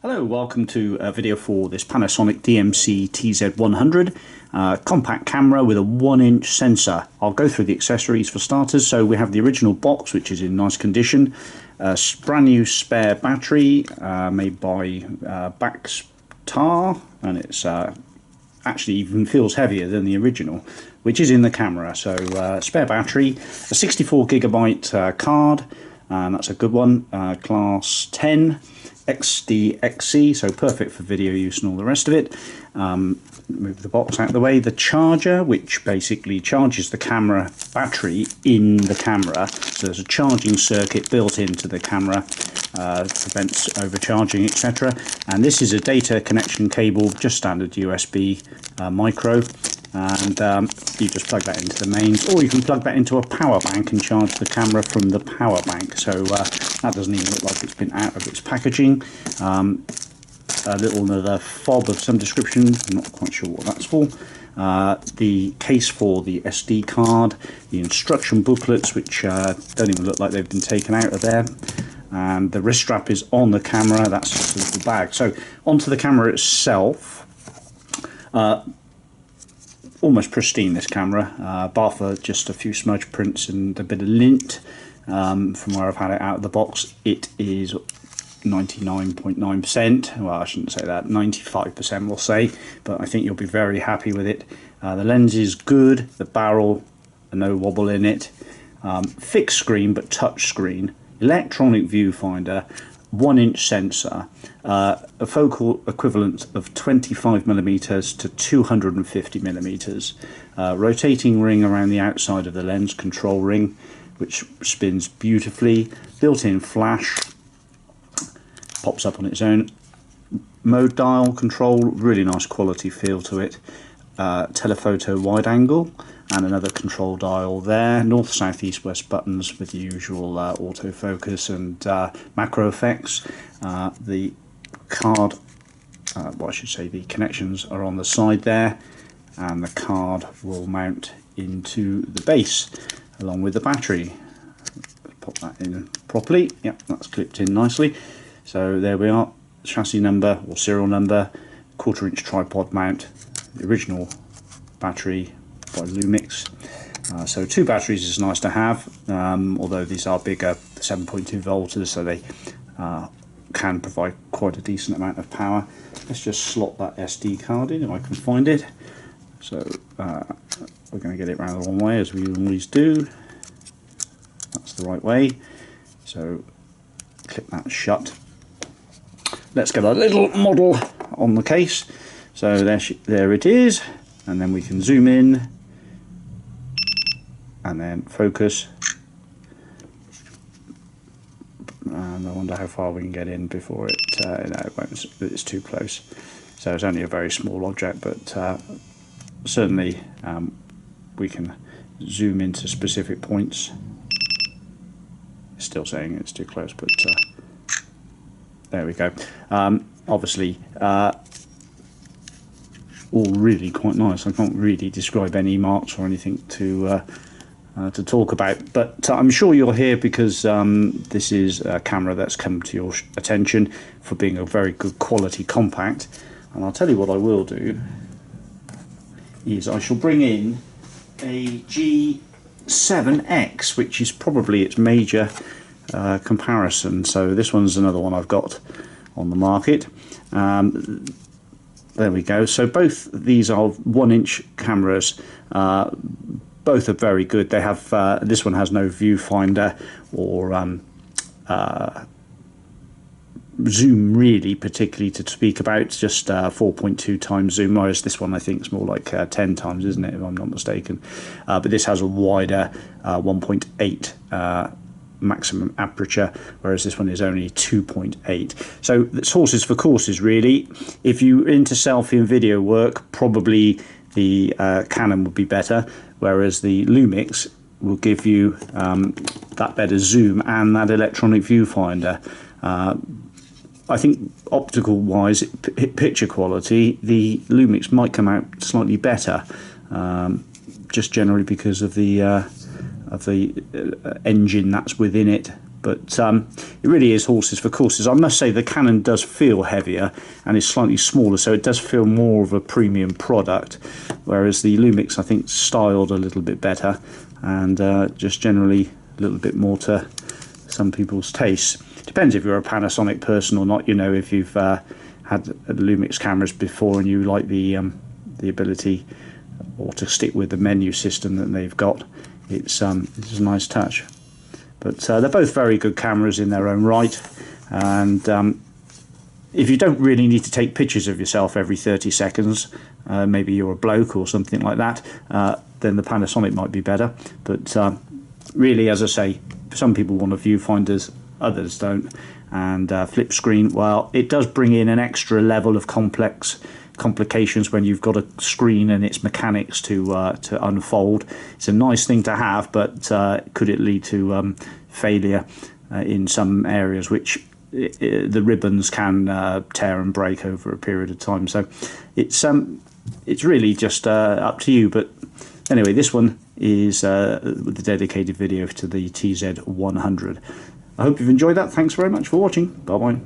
Hello, welcome to a video for this Panasonic DMC-TZ100 compact camera with a 1-inch sensor. I'll go through the accessories for starters. So we have the original box, which is in nice condition, a brand new spare battery made by Baxtar, and it's actually even feels heavier than the original, which is in the camera. So spare battery, a 64GB card, and that's a good one, class 10 XDXC, so perfect for video use and all the rest of it. Move the box out of the way. The charger, which basically charges the camera battery in the camera, so there's a charging circuit built into the camera, prevents overcharging, etc. And this is a data connection cable, just standard USB micro, and you just plug that into the mains, or you can plug that into a power bank and charge the camera from the power bank. So that doesn't even look like it's been out of its packaging. A little another fob of some description, I'm not quite sure what that's for. The case for the SD card, the instruction booklets, which don't even look like they've been taken out of there, and the wrist strap is on the camera. That's just a little bag. So onto the camera itself. Almost pristine, this camera, bar for just a few smudge prints and a bit of lint from where I've had it out of the box. It is 99.9%, well, I shouldn't say that, 95% we'll say, but I think you'll be very happy with it. The lens is good, the barrel, no wobble in it, fixed screen but touch screen, electronic viewfinder, 1-inch sensor, a focal equivalent of 25mm to 250mm, rotating ring around the outside of the lens, control ring, which spins beautifully, built-in flash, pops up on its own, mode dial control, really nice quality feel to it, telephoto wide angle, and another control dial there, north, south, east, west buttons with the usual autofocus and macro effects. The card, well, I should say the connections are on the side there, and the card will mount into the base along with the battery. Pop that in properly. Yep, that's clipped in nicely. So there we are, chassis number or serial number, 1/4-inch tripod mount, the original battery by Lumix. So two batteries is nice to have, although these are bigger, 7.2 volts, so they can provide quite a decent amount of power. Let's just slot that SD card in if I can find it. So we're going to get it round the wrong way, as we always do. That's the right way. So clip that shut. Let's get a little model on the case. So there it is, and then we can zoom in and then focus, and I wonder how far we can get in before it, no, it won't, it's too close. So it's only a very small object, but certainly we can zoom into specific points. It's still saying it's too close, but there we go. Obviously all really quite nice. I can't really describe any marks or anything to talk about, but I'm sure you're here because this is a camera that's come to your attention for being a very good quality compact. And I'll tell you what I will do is I shall bring in a G7X, which is probably its major comparison. So this one's another one I've got on the market. There we go. So both these are 1-inch cameras. Both are very good. They have this one has no viewfinder or zoom really particularly to speak about, just 4.2 times zoom, whereas this one I think is more like 10 times, isn't it, if I'm not mistaken. But this has a wider 1.8 maximum aperture, whereas this one is only 2.8. So it's horses for courses really. If you're into selfie and video work, probably the Canon would be better, whereas the Lumix will give you that better zoom and that electronic viewfinder. I think optical wise, picture quality, the Lumix might come out slightly better, just generally because of the engine that's within it, But it really is horses for courses. I must say the Canon does feel heavier and is slightly smaller, so it does feel more of a premium product, whereas the Lumix I think styled a little bit better and just generally a little bit more to some people's tastes. Depends if you're a Panasonic person or not. You know, if you've had Lumix cameras before and you like the ability or to stick with the menu system that they've got, it's a nice touch. But they're both very good cameras in their own right, and if you don't really need to take pictures of yourself every 30 seconds, maybe you're a bloke or something like that, then the Panasonic might be better. But really, as I say, some people want a viewfinders, others don't, and flip screen, well, it does bring in an extra level of complications when you've got a screen and its mechanics to unfold. It's a nice thing to have, but could it lead to failure in some areas, which the ribbons can tear and break over a period of time. So it's really just up to you. But anyway, this one is with the dedicated video to the TZ100. I hope you've enjoyed that. Thanks very much for watching. Bye bye.